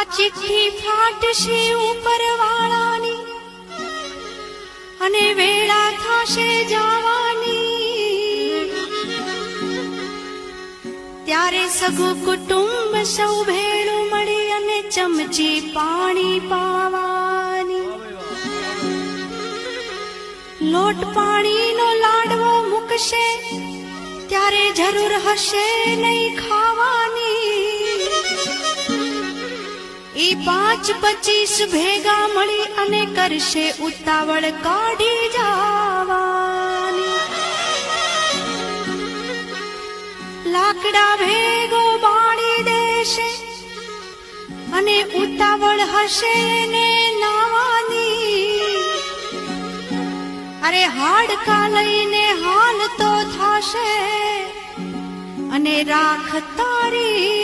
આ ચિઠ્ઠી ફાટશે ઉપરવાળાની અને વેળા થશે જવાની, ત્યારે સગું કુટુંબ સૌ ભેળું મળી અને ચમચી પાણી પાવાની. લોટ પાણીનો લાડવો મૂકશે ત્યારે જરૂર હશે નહીં ખાવાની. ઈ 5-25 ભેગા મળી અને કરશે ઉતાવળ કાઢી જવાની. લાકડા ભેગો બાળી દેશે અને ઉતાવળ હશે ને નાવાની. અરે હાડકા લઈને હાલ તો થશે અને રાખ તારી